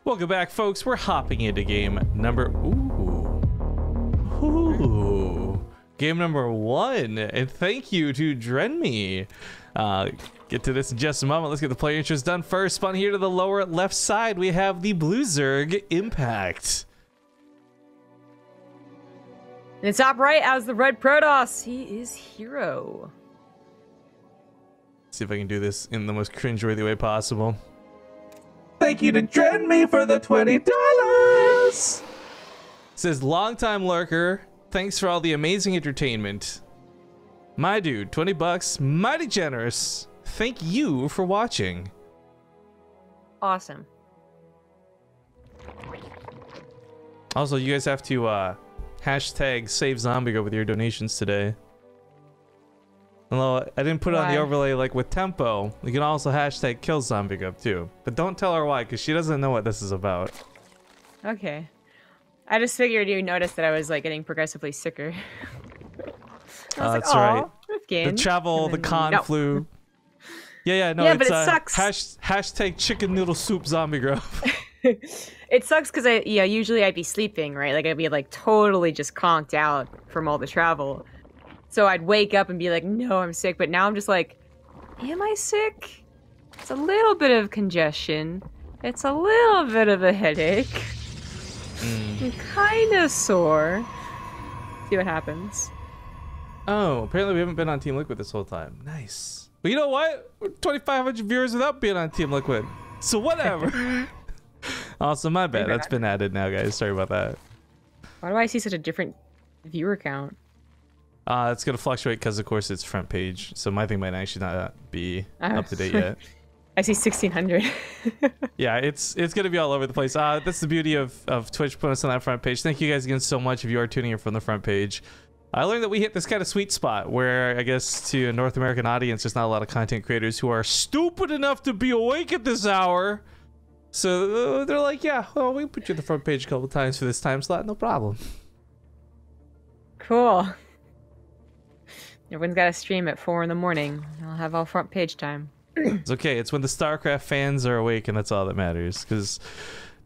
Welcome back, folks. We're hopping into game number... Ooh. Game number 1. And thank you to Drenme. Get to this in just a moment. Let's get the player intros done first. Spawn here to the lower left side, we have the Blue Zerg Impact. In the top right, as the red Protoss, he is herO. See if I can do this in the most cringeworthy way possible. Thank you to Drenme for the $20. Says longtime lurker. Thanks for all the amazing entertainment. My dude, 20 bucks, mighty generous. Thank you for watching. Awesome. Also, you guys have to hashtag save Zombie with your donations today. Although I didn't put it on the overlay like with tempo, you can also hashtag kill Zombie too. But don't tell her why, because she doesn't know what this is about. Okay. I just figured you noticed that I was like getting progressively sicker. That's right. The travel, the con flu. Yeah, no, but it sucks. Hashtag chicken noodle soup zombie growth. It sucks because usually I'd be sleeping, right? Like I'd be like totally just conked out from all the travel. So I'd wake up and be like, no, I'm sick. But now I'm just like, am I sick? It's a little bit of congestion. It's a little bit of a headache. I'm kind of sore. See what happens. Oh, apparently we haven't been on Team Liquid this whole time. Nice. But you know what? We're 2,500 viewers without being on Team Liquid. So whatever. Also, my bad. That's been added now, guys. Sorry about that. Why do I see such a different viewer count? It's going to fluctuate because, of course, it's front page. So my thing might actually not be up to date yet. I see 1,600. Yeah, it's going to be all over the place. That's the beauty of Twitch putting us on that front page. Thank you guys again so much if you are tuning in from the front page. I learned that we hit this kind of sweet spot where, I guess, to a North American audience, there's not a lot of content creators who are stupid enough to be awake at this hour. So they're like, yeah, well, we put you on the front page a couple times for this time slot. No problem. Cool. Everyone's got to stream at 4 in the morning. I'll have all front page time. It's okay. It's when the StarCraft fans are awake, and that's all that matters. Because,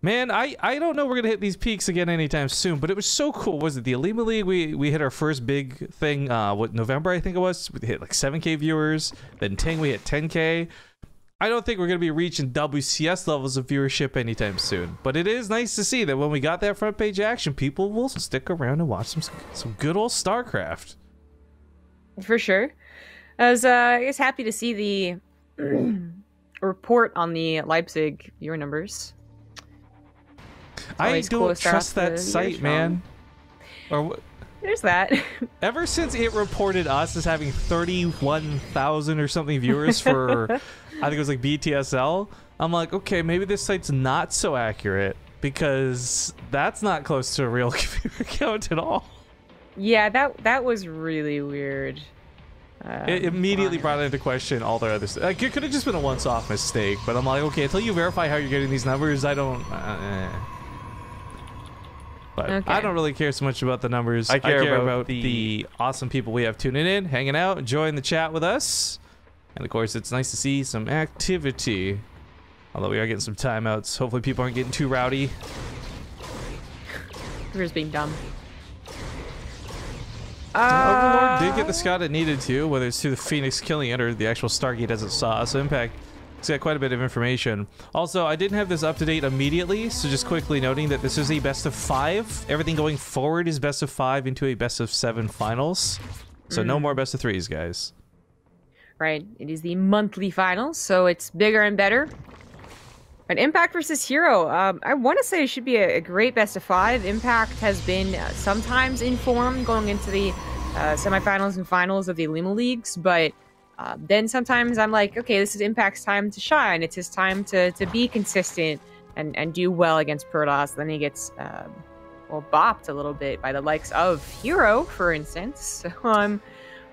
man, I don't know we're going to hit these peaks again anytime soon, but it was so cool. Was it the Olimoleague? We hit our first big thing, November, I think it was. We hit like 7K viewers. Then Ting, we hit 10K. I don't think we're going to be reaching WCS levels of viewership anytime soon. But it is nice to see that when we got that front page action, people will stick around and watch some good old StarCraft. For sure. I was happy to see the report on the Leipzig viewer numbers. I don't trust that site, man. Or there's that. Ever since it reported us as having 31,000 or something viewers for, I think it was like BTSL, I'm like, okay, maybe this site's not so accurate because that's not close to a real viewer count at all. Yeah, that was really weird. It immediately brought into question all their other stuff. Like, it could have just been a once-off mistake, but I'm like, okay, until you verify how you're getting these numbers, I don't... But okay. I don't really care so much about the numbers. I care about the awesome people we have tuning in, hanging out, enjoying the chat with us. And of course, it's nice to see some activity. Although we are getting some timeouts. Hopefully people aren't getting too rowdy. We're just being dumb. Overlord did get the scout it needed to, whether it's through the Phoenix killing it or the actual Stargate as it saw. So Impact has got quite a bit of information. Also, I didn't have this up to date immediately, so just quickly noting that this is a best of 5. Everything going forward is best of 5 into a best of 7 finals. So no more best of 3s, guys. Right. It is the monthly finals, so it's bigger and better. But Impact versus herO. I want to say it should be a great best of 5. Impact has been sometimes in form going into the semifinals and finals of the Olimoleagues, but then sometimes I'm like, okay, this is Impact's time to shine. It's his time to be consistent and do well against Protoss. Then he gets bopped a little bit by the likes of herO, for instance. So I'm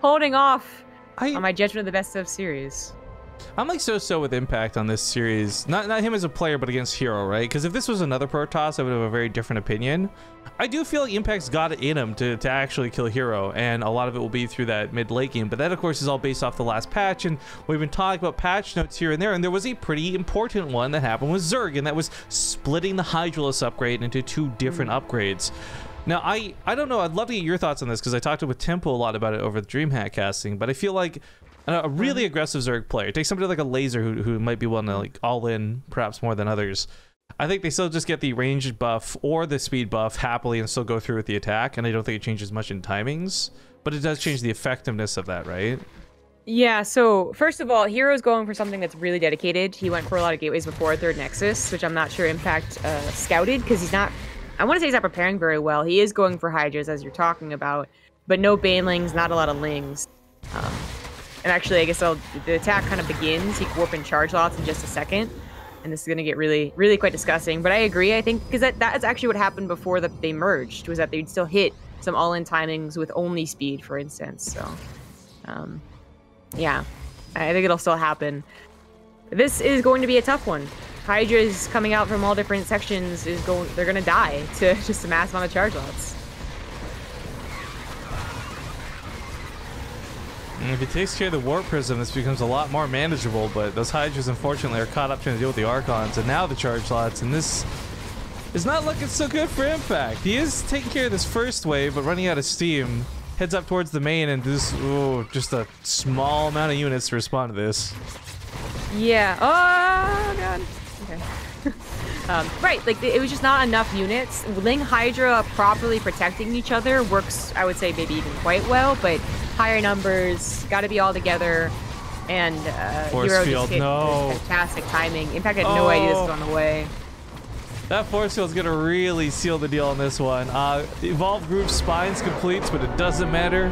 holding off on my judgment of the best of series. I'm like so with Impact on this series. Not him as a player, but against herO, right? Because if this was another Protoss, I would have a very different opinion. I do feel like Impact's got it in him to actually kill herO, and a lot of it will be through that mid-late game. But that, of course, is all based off the last patch, and we've been talking about patch notes here and there, and there was a pretty important one that happened with Zerg, and that was splitting the Hydralisk upgrade into 2 different upgrades. Now, I don't know. I'd love to get your thoughts on this, because I talked with Tempo a lot about it over the DreamHack casting, but I feel like a really aggressive Zerg player, take somebody like a Laser who might be willing to like all in perhaps more than others. I think they still just get the range buff or the speed buff happily and still go through with the attack, and I don't think it changes much in timings, but it does change the effectiveness of that, right? Yeah, so first of all, herO's going for something that's really dedicated. He went for a lot of gateways before 3rd Nexus, which I'm not sure Impact scouted, because he's not, I want to say he's not preparing very well. He is going for Hydras, as you're talking about, but no Banelings, not a lot of Lings. And actually, I guess the attack kind of begins. He can warp in charge lots in just a second. And this is going to get really quite disgusting. But I agree, I think, because that's actually what happened before they merged, was that they'd still hit some all-in timings with only speed, for instance. So, yeah, I think it'll still happen. This is going to be a tough one. Hydras coming out from all different sections they're going to die to just a massive amount of charge lots. And if he takes care of the Warp Prism, this becomes a lot more manageable, but those Hydras, unfortunately, are caught up trying to deal with the Archons, and now the charge slots, and this is not looking so good for Impact. He is taking care of this first wave, but running out of steam, heads up towards the main, and just a small amount of units to respond to this. Yeah. Oh, God. Okay. Right, like, it was just not enough units. Ling Hydra properly protecting each other works, I would say, maybe even quite well, but higher numbers, got to be all together, and herO just hit fantastic timing. Impact had no idea this was on the way. That force field's gonna really seal the deal on this one. Evolved Group Spines completes, but it doesn't matter.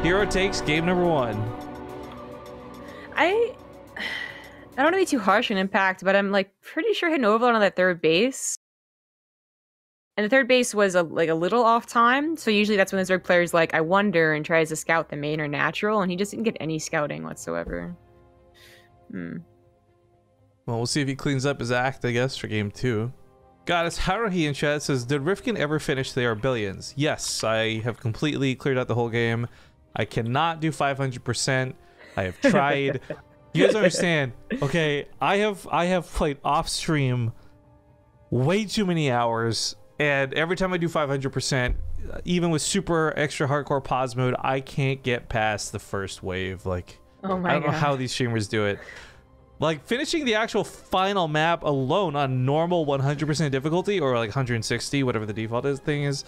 herO takes game number 1. I don't want to be too harsh on Impact, but I'm like pretty sure hitting overload on that 3rd base. And the 3rd base was a little off time, so usually that's when the Zerg player's like, I wonder, and tries to scout the main or natural, and he just didn't get any scouting whatsoever. Well, we'll see if he cleans up his act, I guess, for game 2. Goddess Haruhi in chat says, did Rifkin ever finish their billions? Yes, I have completely cleared out the whole game. I cannot do 500%. I have tried. You guys understand? Okay, I have played off stream way too many hours. And every time I do 500%, even with super extra hardcore pause mode, I can't get past the first wave. Like, oh my I don't know God. how these streamers do it. Like, finishing the actual final map alone on normal 100% difficulty, or like 160, whatever the default thing is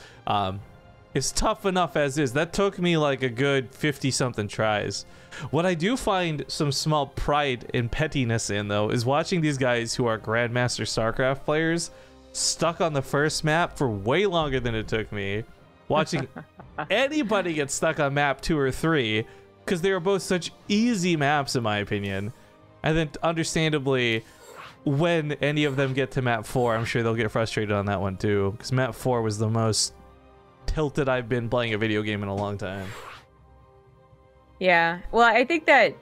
tough enough as is. That took me like a good 50-something tries. What I do find some small pride and pettiness in, though, is watching these guys who are Grandmaster StarCraft players stuck on the first map for way longer than it took me, watching anybody get stuck on map 2 or 3, because they are both such easy maps in my opinion. And then understandably, when any of them get to map 4, I'm sure they'll get frustrated on that one too, because map 4 was the most tilted I've been playing a video game in a long time. Yeah, well, I think that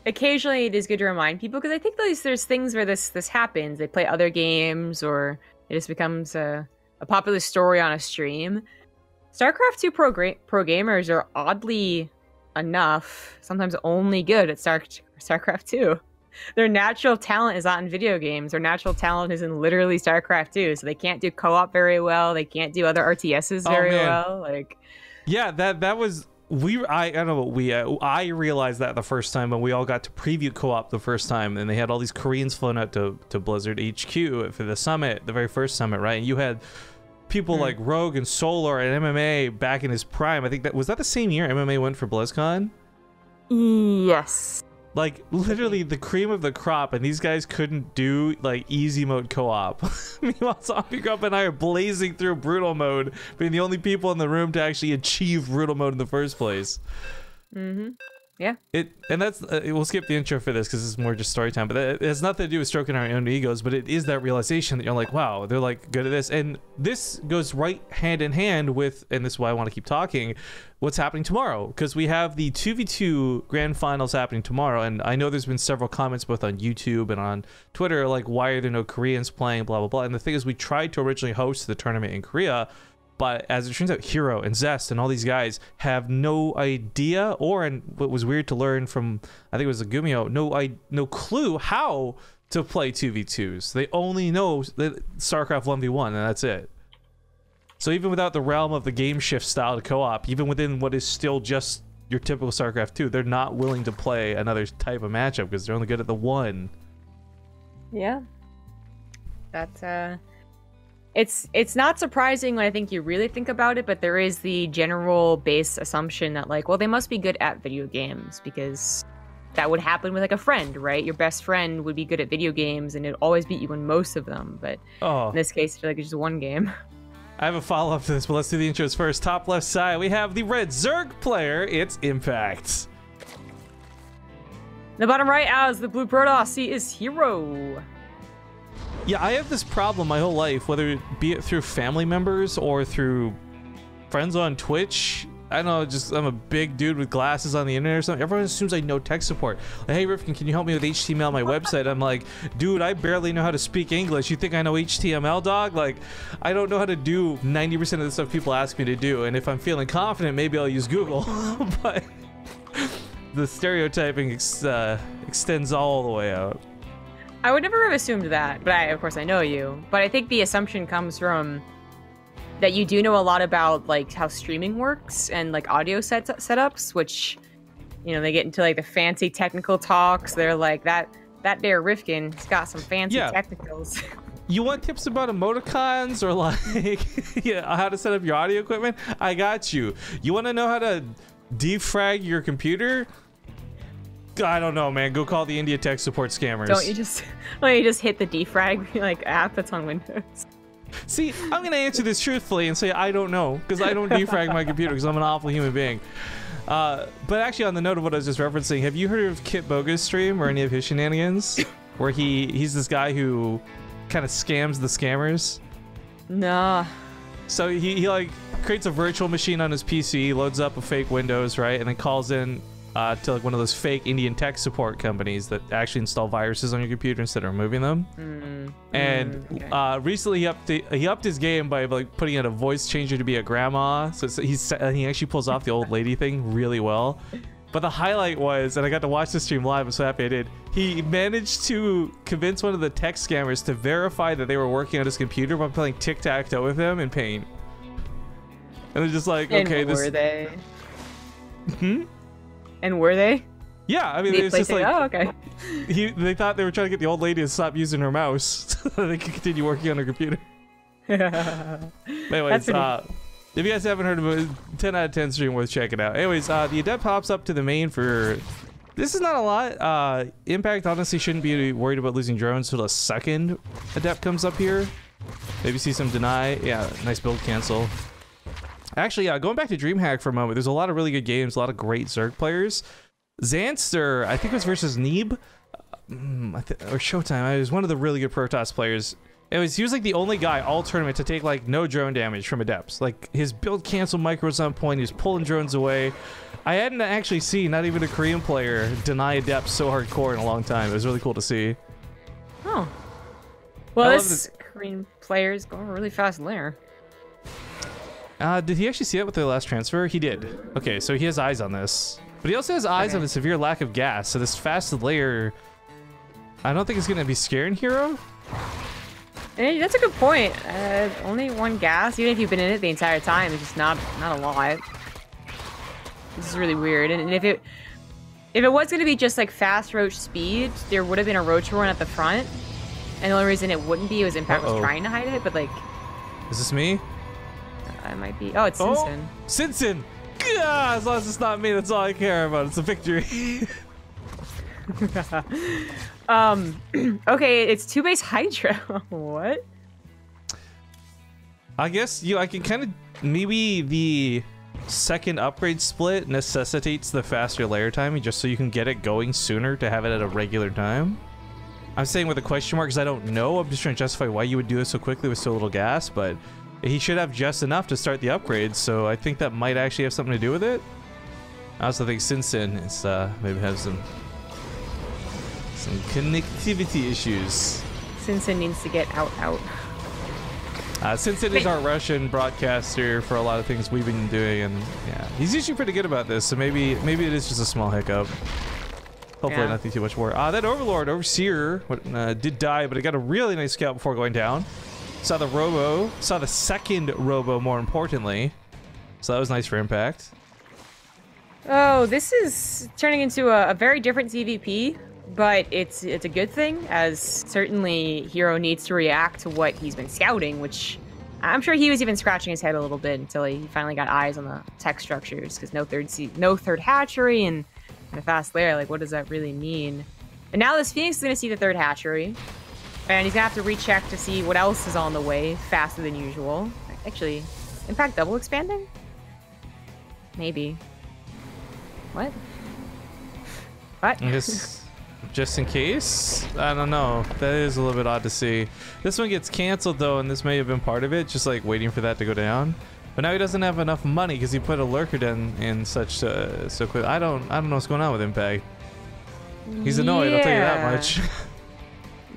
occasionally it is good to remind people, because I think there's things where this happens. They play other games, or it just becomes a popular story on a stream. StarCraft 2 pro gamers are oddly enough sometimes only good at StarCraft 2. Their natural talent is not in video games. Their natural talent is in literally StarCraft 2. So they can't do co-op very well. They can't do other RTSs very well. Like, yeah, that was I don't know what I realized that the first time when we all got to preview co-op the first time, and they had all these Koreans flown out to Blizzard HQ for the summit, the very first summit, right? And you had people like Rogue and Solar and MMA back in his prime. I think that was the same year MMA went for BlizzCon? yes. Like, literally the cream of the crop, and these guys couldn't do, like, easy mode co-op. Meanwhile, Zombie Grump and I are blazing through brutal mode, being the only people in the room to actually achieve brutal mode in the first place. Yeah. And that's we'll skip the intro for this because it's more just story time. But it has nothing to do with stroking our own egos. But it is that realization that you're like, wow, they're like good at this, and this goes right hand in hand with, and this is why I want to keep talking, what's happening tomorrow, because we have the 2v2 grand finals happening tomorrow. And I know there's been several comments both on YouTube and on Twitter like, why are there no Koreans playing, blah blah blah. And the thing is, we tried to originally host the tournament in Korea. But as it turns out, herO and Zest and all these guys have no idea, or, and what was weird to learn from, I think it was a Gumio, no clue how to play 2v2s. They only know StarCraft 1v1, and that's it. So even without the realm of the game shift style to co-op, even within what is still just your typical StarCraft 2, they're not willing to play another type of matchup because they're only good at the one. Yeah. That's, It's not surprising when I think you really think about it, but there is the general base assumption that like, well, they must be good at video games because that would happen with like a friend, right? Your best friend would be good at video games and it'd always beat you in most of them. But in this case, I feel like it's just one game. I have a follow-up to this, but let's do the intros first. Top left side, we have the red Zerg player. It's Impact. The bottom right, as the blue Protoss, he is herO. Yeah, I have this problem my whole life, whether it be it through family members or through friends on Twitch. I don't know, just I'm a big dude with glasses on the internet or something. Everyone assumes I know tech support. Like, hey, Rifkin, can you help me with HTML on my website? I'm like, dude, I barely know how to speak English. You think I know HTML, dog? Like, I don't know how to do 90% of the stuff people ask me to do. And if I'm feeling confident, maybe I'll use Google. But the stereotyping extends all the way out. I would never have assumed that, but of course I know you. But I think the assumption comes from that you do know a lot about like how streaming works and like audio setups, which, you know, they get into like the fancy technical talks. They're like that there Rifkin's got some fancy technicals. You want tips about emoticons or like how to set up your audio equipment? I got you. You want to know how to defrag your computer? I don't know, man. Go call the India tech support scammers. Don't you just hit the defrag like app that's on Windows? See, I'm gonna answer this truthfully and say I don't know because I don't defrag my computer because I'm an awful human being. But actually, on the note of what I was just referencing, have you heard of Kit Boga's stream or any of his shenanigans? Where he's this guy who kind of scams the scammers. Nah. So he like creates a virtual machine on his PC, loads up a fake Windows, right, and then calls in to like one of those fake Indian tech support companies that actually install viruses on your computer instead of removing them. Okay. Recently he upped his game by like putting in a voice changer to be a grandma. So he actually pulls off the old lady thing really well. But the highlight was, and I got to watch the stream live, I'm so happy I did, he managed to convince one of the tech scammers to verify that they were working on his computer by playing tic-tac-toe with him in Paint. And they're just like, okay, this... were they? And were they? Yeah, I mean, it's just like... Oh, okay. They thought they were trying to get the old lady to stop using her mouse so that they could continue working on her computer. Anyways, if you guys haven't heard of it, 10 out of 10 stream worth checking out. Anyways, the Adept pops up to the main for... This is not a lot. Impact honestly shouldn't be worried about losing drones until the second Adept comes up here. Maybe see some deny. Yeah, nice build cancel. Actually, going back to DreamHack for a moment, there's a lot of really good games, a lot of great Zerg players. Xanster, I think it was versus Neeb, or Showtime. He was one of the really good Protoss players. He was like the only guy all tournament to take like no drone damage from Adepts. Like his build cancel micros on point, he was pulling drones away. I hadn't actually seen not even a Korean player deny Adepts so hardcore in a long time. It was really cool to see. Oh. Well, this Korean player is going really fast layer. Did he actually see it with the last transfer? He did. Okay, so he has eyes on this. But he also has eyes on a severe lack of gas, so this fast layer, I don't think it's going to be scaring herO. Hey, that's a good point. Only one gas, even if you've been in it the entire time, it's just not a lot. This is really weird. And if it was going to be just like fast roach speed, there would have been a roach run at the front. And the only reason it wouldn't be was Impact was trying to hide it, but like... Is this me? It might be. Oh, it's Sinsin. Sinsin! Yeah, as long as it's not me, that's all I care about. It's a victory. Okay, it's 2-base Hydra. What? I guess I can kind of maybe second upgrade split necessitates the faster layer timing just so you can get it going sooner to have it at a regular time. I'm saying with a question mark because I don't know. I'm just trying to justify why you would do it so quickly with so little gas, but he should have just enough to start the upgrades, so I think that might actually have something to do with it. I also think Sinsin is maybe has some connectivity issues. Sinsin needs to get out. Sinsin is our Russian broadcaster for a lot of things we've been doing, and yeah, he's usually pretty good about this. So maybe it is just a small hiccup. Hopefully nothing too much more. That Overseer did die, but it got a really nice scalp before going down. Saw the Robo, saw the second Robo more importantly. So that was nice for impact. Oh, this is turning into a very different ZvP, but it's a good thing, as certainly herO needs to react to what he's been scouting, which I'm sure he was even scratching his head a little bit until he finally got eyes on the tech structures, because no third hatchery and a fast layer, like what does that really mean? And now this Phoenix is going to see the third hatchery, and he's going to have to recheck to see what else is on the way faster than usual. Actually, impact double expanding? Maybe. What? What? Just in case? I don't know. That is a little bit odd to see. This one gets canceled though, and this may have been part of it, just like waiting for that to go down. But now he doesn't have enough money because he put a lurker den in such so quick. I don't know what's going on with Impact. He's annoyed, I'll tell you that much.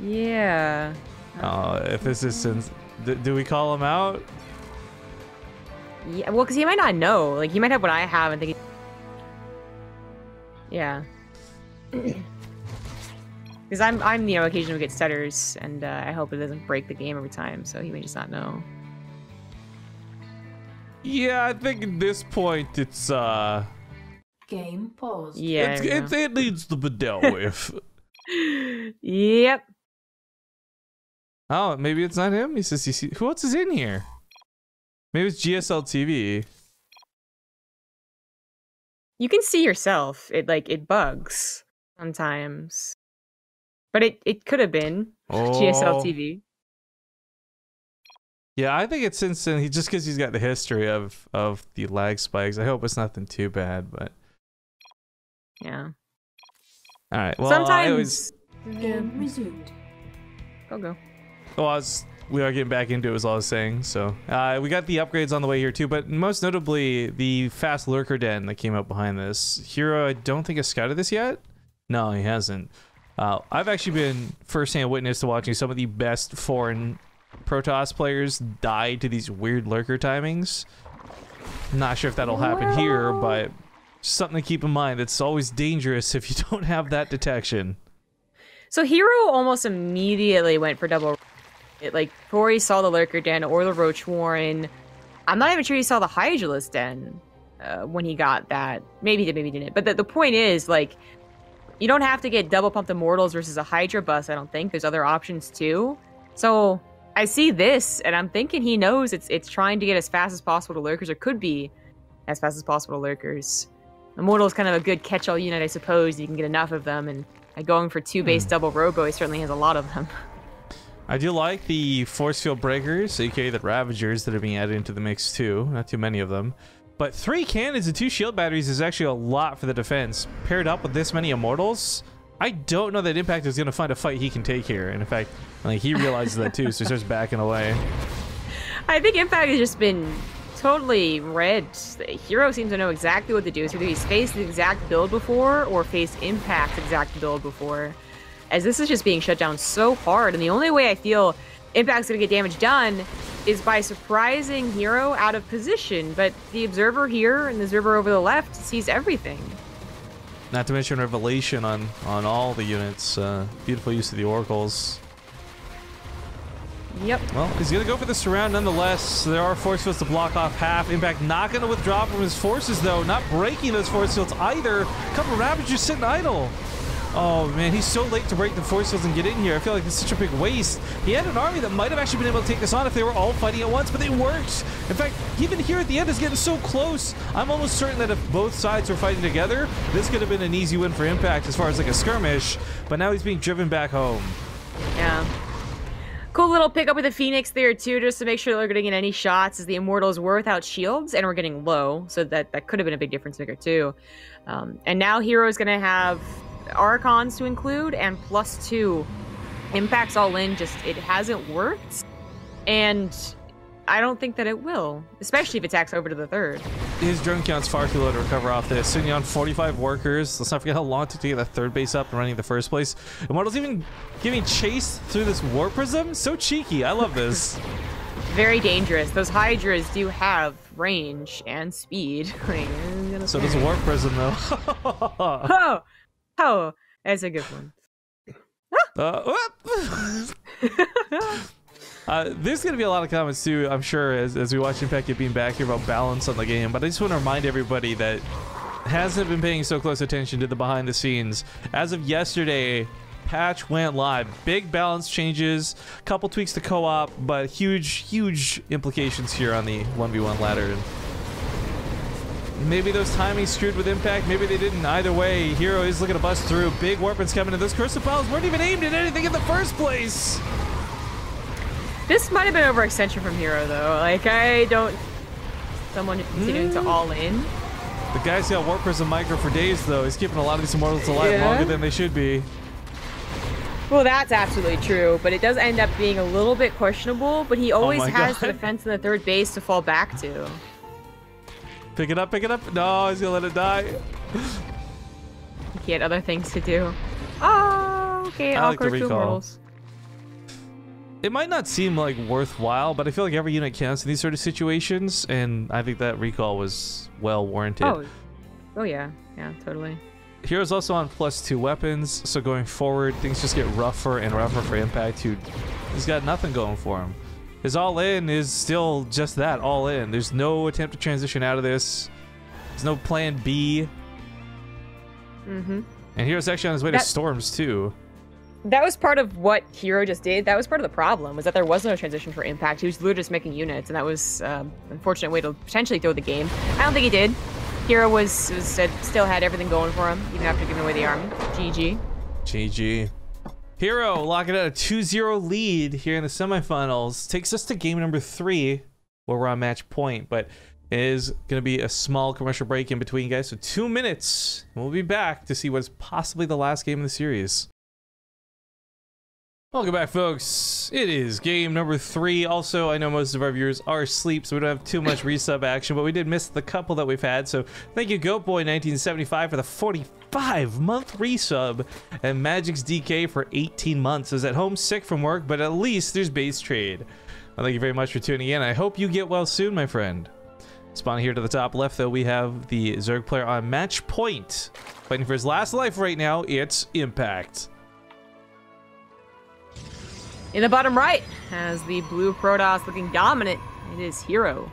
Yeah. Oh, if this is since, do we call him out? Yeah, well, because he might not know. Like, he might have what I have and think. Yeah. Because I'm occasionally get stutters, and I hope it doesn't break the game every time. So he may just not know. Yeah, I think at this point it's game paused. Yeah, it needs to be dealt with. Yep. Oh, maybe it's not him. He says, who else is in here? Maybe it's GSL-TV. You can see yourself. It bugs sometimes, but it could have been GSL-TV. Yeah, I think it's since just because he's got the history of the lag spikes. I hope it's nothing too bad, but yeah. All right. Well, sometimes Game resumed. Go. Well, we are getting back into it, was all I was saying. So we got the upgrades on the way here too, but most notably the fast lurker den that came up behind this. herO, I don't think has scouted this yet. No, he hasn't. I've actually been firsthand witness to watching some of the best foreign Protoss players die to these weird lurker timings. Not sure if that'll happen here, but something to keep in mind. It's always dangerous if you don't have that detection. So herO almost immediately went for double. Before he saw the lurker den or the roach warren, I'm not even sure he saw the Hydralisk den when he got that. Maybe he did, maybe he didn't. But the point is, you don't have to get double pumped immortals versus a Hydra bus. I don't think there's other options too. So I see this, and I'm thinking he knows it's trying to get as fast as possible to lurkers, or could be as fast as possible to lurkers. Immortal is kind of a good catch-all unit, I suppose. You can get enough of them, and going for 2 base double robo, he certainly has a lot of them. I do like the force field breakers, aka the Ravagers that are being added into the mix too. Not too many of them. But 3 cannons and 2 shield batteries is actually a lot for the defense. Paired up with this many immortals, I don't know that Impact is going to find a fight he can take here. And in fact, he realizes that too, so he starts backing away. I think Impact has just been totally read. herO seems to know exactly what to do. So either he's faced the exact build before or faced Impact's exact build before. As this is just being shut down so hard. And the only way I feel Impact's going to get damage done is by surprising herO out of position. But the Observer here and the Observer over the left sees everything. Not to mention Revelation on all the units. Beautiful use of the Oracles. Yep. Well, he's going to go for the surround nonetheless. There are force fields to block off half. Impact not going to withdraw from his forces, though. Not breaking those force fields either. A couple of Ravagers sitting idle. Oh, man, he's so late to break the force fields and get in here. I feel like it's such a big waste. He had an army that might have actually been able to take this on if they were all fighting at once, but they weren't. In fact, even here at the end is getting so close. I'm almost certain that if both sides were fighting together, this could have been an easy win for Impact as far as a skirmish, but now he's being driven back home. Yeah. Cool little pickup with the Phoenix there too, just to make sure they're getting any shots, as the Immortals were without shields and we're getting low, so that could have been a big difference maker too. And now herO is going to have Archons to include and +2 impacts all in. Just it hasn't worked, and I don't think that it will, especially if it attacks over to the third. His drone count's far too low to recover off this. Sitting on 45 workers. Let's not forget how long it took to get that third base up and running in the first place. Immortal's even giving chase through this War Prism. So cheeky. I love this. Very dangerous. Those Hydras do have range and speed. So does a War Prism, though. Oh, that's a good one. There's going to be a lot of comments too, I'm sure, as we watch Impact get being back here about balance on the game, but I just want to remind everybody that hasn't been paying so close attention to the behind the scenes. As of yesterday, patch went live. Big balance changes, couple tweaks to co-op, but huge implications here on the 1v1 ladder. Maybe those timings screwed with Impact, maybe they didn't. Either way, herO is looking to bust through. Big weapons coming in. Those Crystal Piles weren't even aimed at anything in the first place. This might have been overextension from herO, though. Like, I don't... Someone continuing to all in. The guy's got War Prism Micro for days, though. He's keeping a lot of these Immortals alive longer than they should be. Well, that's absolutely true, but it does end up being a little bit questionable, but he always has the defense in the third base to fall back to. Pick it up, pick it up. No, he's gonna let it die. He had other things to do. Oh, okay. I like the awkward two recall. Immortals. It might not seem like worthwhile, but I feel like every unit counts in these sort of situations, and I think that recall was well warranted. Oh yeah, totally. herO's also on +2 weapons, so going forward, things just get rougher and rougher for Impact, he's got nothing going for him. His all-in is still just that, all-in. There's no attempt to transition out of this. There's no plan B. And herO's actually on his way to Storms, too. That was part of what herO just did. That was part of the problem, was that there was no transition for Impact. He was literally just making units, and that was an unfortunate way to potentially throw the game. I don't think he did. herO still had everything going for him, even after giving away the army. GG. GG. herO locking out a 2-0 lead here in the semifinals. Takes us to game number 3, where we're on match point, but it is going to be a small commercial break in between, guys. So 2 minutes, and we'll be back to see what's possibly the last game of the series. Welcome back, folks. It is game number 3. Also, I know most of our viewers are asleep, so we don't have too much resub action, but we did miss the couple that we've had. So thank you, GoatBoy1975, for the 45-month resub, and Magic's DK for 18 months. I was at home sick from work, but at least there's base trade. Well, thank you very much for tuning in. I hope you get well soon, my friend. Spawning here to the top left, though, we have the Zerg player on match point. Fighting for his last life right now, it's Impact. In the bottom right, has the blue Protoss looking dominant. It is herO.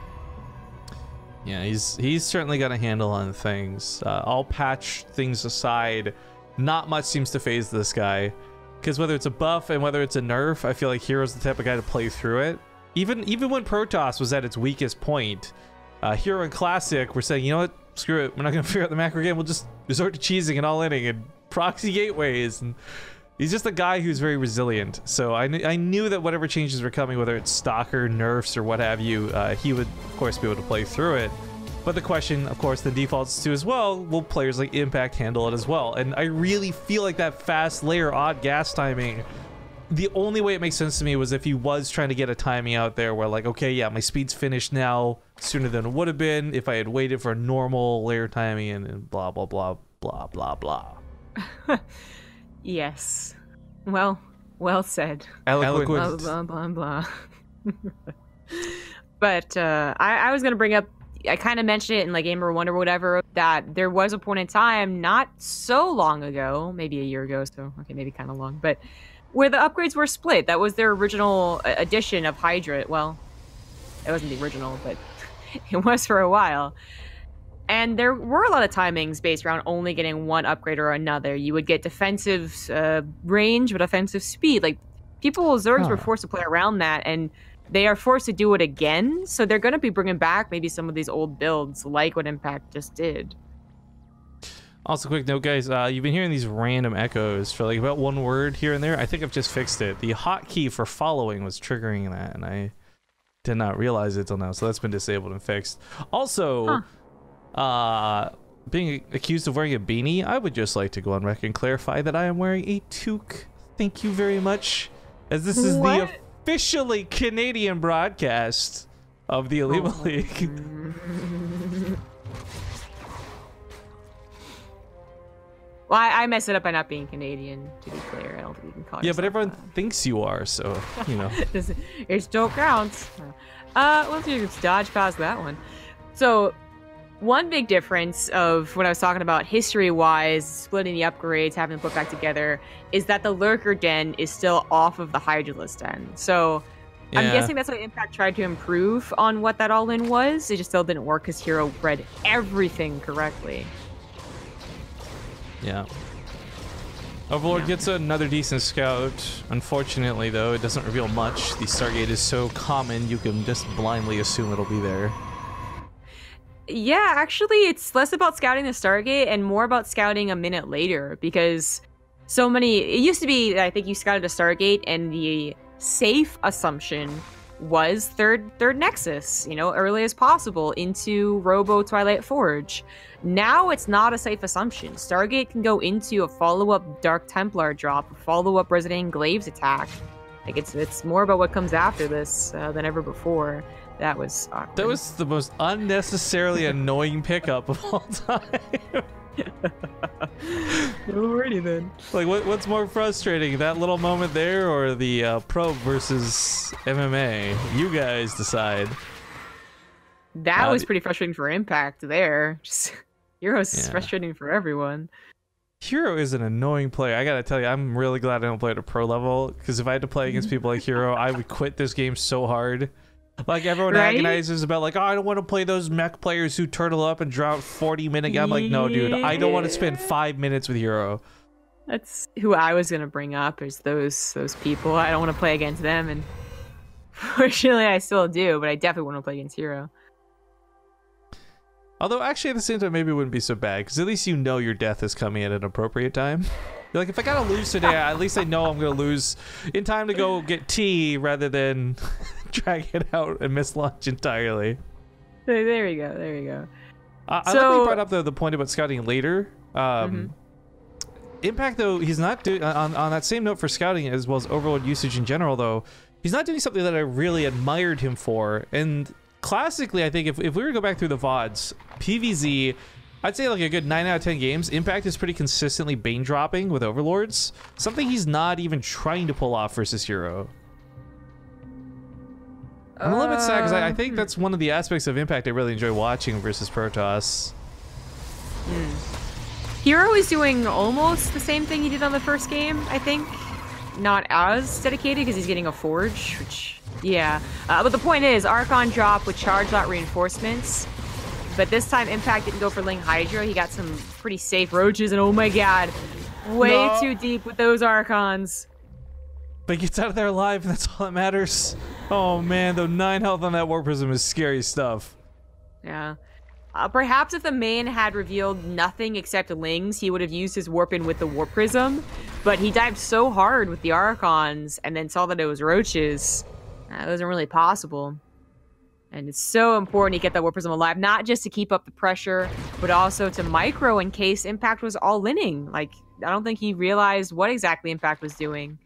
Yeah, he's certainly got a handle on things. All patch things aside, not much seems to phase this guy. Because whether it's a buff and whether it's a nerf, I feel like herO's the type of guy to play through it. Even when Protoss was at its weakest point, herO and Classic were saying, you know what, screw it, we're not going to figure out the macro game, we'll just resort to cheesing and all-inning and proxy gateways. And he's just a guy who's very resilient. So I knew that whatever changes were coming, whether it's Stalker, nerfs, or what have you, he would, of course, be able to play through it. But the question, of course, the defaults to as well, will players like Impact handle it as well? And I really feel like that fast layer odd gas timing, the only way it makes sense to me was if he was trying to get a timing out there where, like, okay, yeah, my speed's finished now sooner than it would have been if I had waited for a normal layer timing and blah, blah, blah, blah, blah, blah. Yes. Well said. Eloquent. Blah, blah, blah, blah. But I was going to bring up, I kind of mentioned it in like Game Number 1 or whatever, that there was a point in time not so long ago, maybe a year ago, so okay, maybe kind of long, but where the upgrades were split. That was their original edition of Hydra. Well, it wasn't the original, but it was for a while. And there were a lot of timings based around only getting one upgrade or another. You would get defensive range, but offensive speed. Like, Zergs were forced to play around that, and they are forced to do it again. So they're going to be bringing back maybe some of these old builds, like what Impact just did. Also, quick note, guys, you've been hearing these random echoes for like about one word here and there. I think I've just fixed it. The hotkey for following was triggering that, and I did not realize it till now, so that's been disabled and fixed. Also, being accused of wearing a beanie, I would just like to go on record and clarify that I am wearing a toque. Thank you very much, as this is the officially Canadian broadcast of the Olimoleague. Well, I mess it up by not being Canadian, to be clear. I don't think you can call it. Yeah, but everyone thinks you are, so, you know. It still counts. Let's just dodge past that one. So, one big difference of what I was talking about history-wise, splitting the upgrades, having them put back together, is that the Lurker Den is still off of the Hydralisk Den. So, I'm guessing that's what Impact tried to improve on what that all-in was. It just still didn't work because herO read everything correctly. Yeah. Overlord gets another decent scout. Unfortunately, though, it doesn't reveal much. The Stargate is so common, you can just blindly assume it'll be there. Yeah, actually, it's less about scouting the Stargate and more about scouting a minute later, because so many... It used to be that I think you scouted a Stargate and the safe assumption was third Nexus, you know, early as possible into Robo Twilight Forge. Now it's not a safe assumption. Stargate can go into a follow-up Dark Templar drop, a follow-up Resident Glaives attack. Like it's more about what comes after this than ever before. That was awkward. That was the most unnecessarily annoying pickup of all time. Alrighty then. Like, what's more frustrating, that little moment there, or the probe versus MMA? You guys decide. That was pretty frustrating for Impact there. Just hero's frustrating for everyone. herO is an annoying player. I gotta tell you, I'm really glad I don't play at a pro level, because if I had to play against people like herO, I would quit this game so hard. Like, everyone agonizes about, like, oh, I don't want to play those mech players who turtle up and draw out 40-minute. I'm like, no, dude, I don't want to spend 5 minutes with herO. That's who I was gonna bring up, is those people. I don't want to play against them, and fortunately I still do, but I definitely want to play against herO. Although, actually, at the same time, maybe it wouldn't be so bad, because at least you know your death is coming at an appropriate time. You're like, if I gotta lose today, at least I know I'm gonna lose in time to go get tea, rather than drag it out and miss lunch entirely. There you go, there you go. I like that you brought up the point about scouting later. Impact, though, he's not doing, on that same note for scouting, as well as Overlord usage in general, though, he's not doing something that I really admired him for. And classically, I think if we were to go back through the VODs, PvZ, I'd say like a good 9 out of 10 games, Impact is pretty consistently Bane dropping with Overlords. Something he's not even trying to pull off versus herO. I'm a little bit sad, because I think that's one of the aspects of Impact I really enjoy watching versus Protoss. herO is doing almost the same thing he did on the first game, I think. Not as dedicated, because he's getting a Forge, which... Yeah, but the point is, Archon drop with charge lot reinforcements, but this time Impact didn't go for Ling Hydra. He got some pretty safe roaches, and oh my god, way too deep with those Archons. But he gets out of there alive, and that's all that matters. Oh man, though 9 health on that Warp Prism is scary stuff. Yeah. Perhaps if the main had revealed nothing except Lings, he would have used his Warp-In with the Warp Prism, but he dived so hard with the Archons, and then saw that it was roaches. It wasn't really possible. And it's so important to get that Warp Prism alive, not just to keep up the pressure, but also to micro in case Impact was all-inning. Like, I don't think he realized what exactly Impact was doing.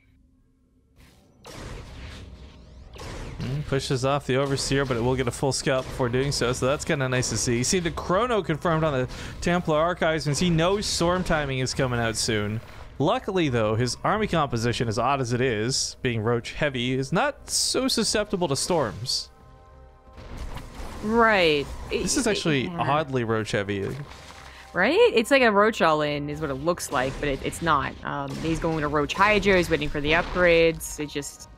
Pushes off the Overseer, but it will get a full scout before doing so that's kind of nice to see. You see the Chrono confirmed on the Templar Archives, means he knows Storm timing is coming out soon. Luckily, though, his army composition, as odd as it is, being roach heavy, is not so susceptible to storms. Right. This is actually oddly roach heavy. Right? It's like a roach all-in is what it looks like, but it's not. He's going to roach Hydra, he's waiting for the upgrades. It just...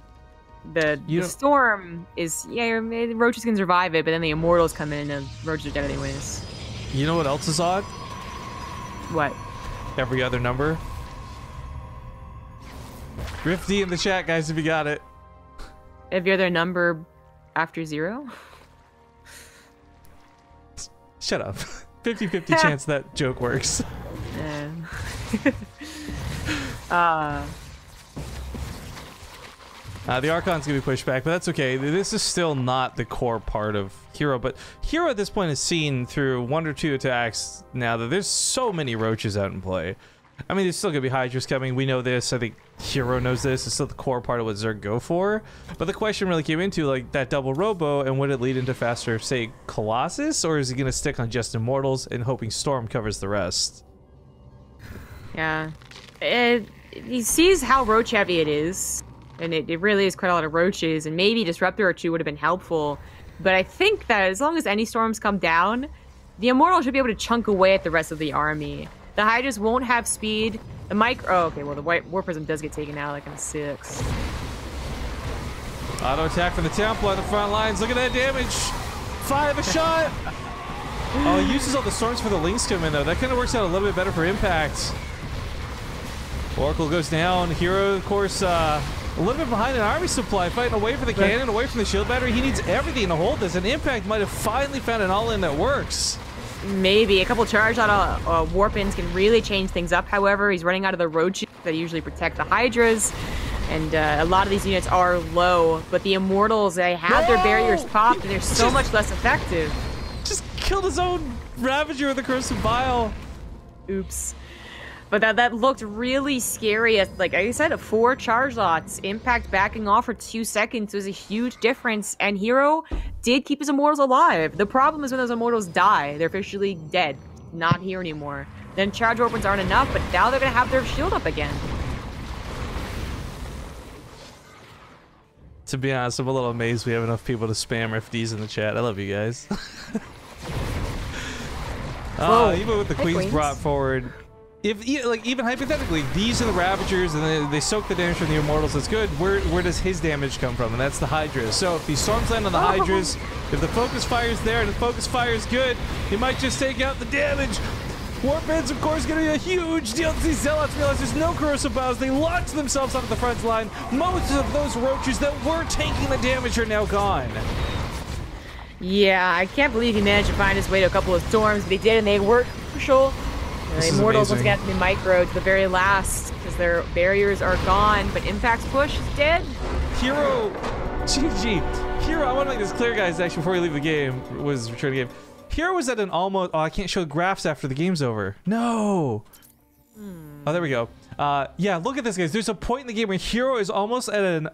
The storm is... Yeah, roaches can survive it, but then the immortals come in and roaches are dead anyways. You know what else is odd? What? Every other number. Rifty in the chat, guys, if you got it. Every other number after 0? Shut up. 50-50 chance that joke works. The Archon's gonna be pushed back, but that's okay. This is still not the core part of herO, but herO at this point is seen through 1 or 2 attacks now that there's so many roaches out in play. I mean, there's still gonna be Hydras coming. We know this. I think herO knows this. It's still the core part of what Zerg go for. But the question really came into like that double robo, and would it lead into faster, say, Colossus, or is he gonna stick on just Immortals and hoping Storm covers the rest? Yeah, he sees how roach heavy it is. And it really is quite a lot of roaches, and maybe Disruptor or 2 would have been helpful. But I think that as long as any storms come down, the Immortal should be able to chunk away at the rest of the army. The Hydras won't have speed. The micro... Oh, okay, well, the White War Prism does get taken out, like in 6. Auto attack from the Temple on the front lines. Look at that damage. 5 a shot. Oh, he uses all the storms for the links come in, though. That kind of works out a little bit better for impact. Oracle goes down. herO, of course, a little bit behind an army supply, fighting away from the cannon, away from the shield battery. He needs everything to hold this, and Impact might have finally found an all-in that works. Maybe. A couple charge on Warpins can really change things up, however. He's running out of the roaches that usually protect the Hydras, and a lot of these units are low, but the Immortals, they have their barriers popped, and they're so much less effective. Just killed his own Ravager with the Corrosive Bile. Oops. But that looked really scary. Like I said, 4 charge lots. Impact backing off for 2 seconds was a huge difference. And herO did keep his Immortals alive. The problem is when those Immortals die, they're officially dead. Not here anymore. Then charge opens aren't enough, but now they're going to have their shield up again. To be honest, I'm a little amazed we have enough people to spam FDs in the chat. I love you guys. Even with the Queens brought forward... even hypothetically, these are the Ravagers, and they soak the damage from the Immortals. That's good. Where does his damage come from? And that's the Hydras. So if these storms land on the Hydras, if the focus fire's there and the focus fire's good, he might just take out the damage. Warpins, of course, going to be a huge deal. These Zealots realize there's no corrosive bows. They launch themselves onto the front line. Most of those roaches that were taking the damage are now gone. Yeah, I can't believe he managed to find his way to a couple of storms, but he did, and they were crucial. The Immortals once again have to be micro to the very last because their barriers are gone, but Impact's push is dead. herO, GG. herO, I want to make this clear, guys, actually, before we leave the game, was returning the game. herO was at an almost... Oh, I can't show graphs after the game's over. No. Oh, there we go. Yeah, look at this, guys. There's a point in the game where herO is almost at an,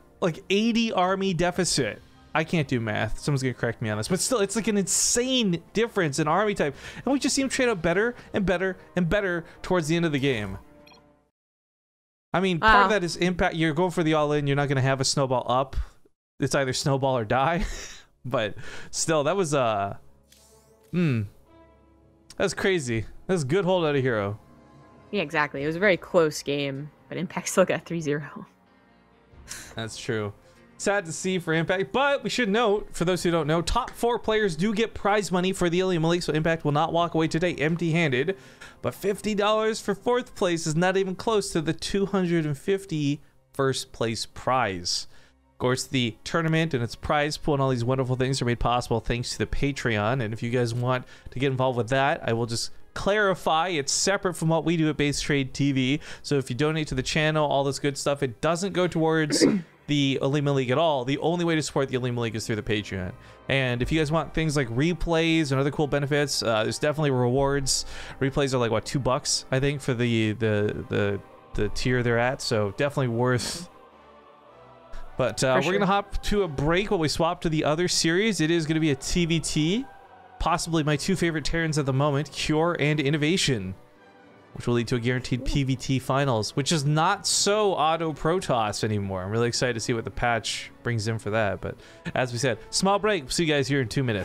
80 army deficit. I can't do math. Someone's gonna correct me on this, but still, it's like an insane difference in army type, and we just see him trade up better and better and better towards the end of the game. I mean, part of that is Impact. You're going for the all-in. You're not gonna have a snowball up. It's either snowball or die. But still, that was that's crazy. That was a good hold out of herO. Yeah, exactly. It was a very close game, but Impact still got 3-0. That's true. Sad to see for Impact, but we should note, for those who don't know, top 4 players do get prize money for the Olimoleague, so Impact will not walk away today empty-handed. But $50 for 4th place is not even close to the $250 first place prize. Of course, the tournament and its prize pool and all these wonderful things are made possible thanks to the Patreon, and if you guys want to get involved with that, I will just clarify it's separate from what we do at BaseTradeTV. So if you donate to the channel, all this good stuff, it doesn't go towards the Olimoleague at all. The only way to support the Olimoleague is through the Patreon. And if you guys want things like replays and other cool benefits, there's definitely rewards. Replays are like what, $2 I think for the tier they're at, so definitely worth. But we're gonna hop to a break while we swap to the other series. It is gonna be a TVT, possibly my 2 favorite Terrans at the moment, Cure and Innovation, which will lead to a guaranteed PVT finals, which is not so auto Protoss anymore. I'm really excited to see what the patch brings in for that. But as we said, small break. See you guys here in 2 minutes.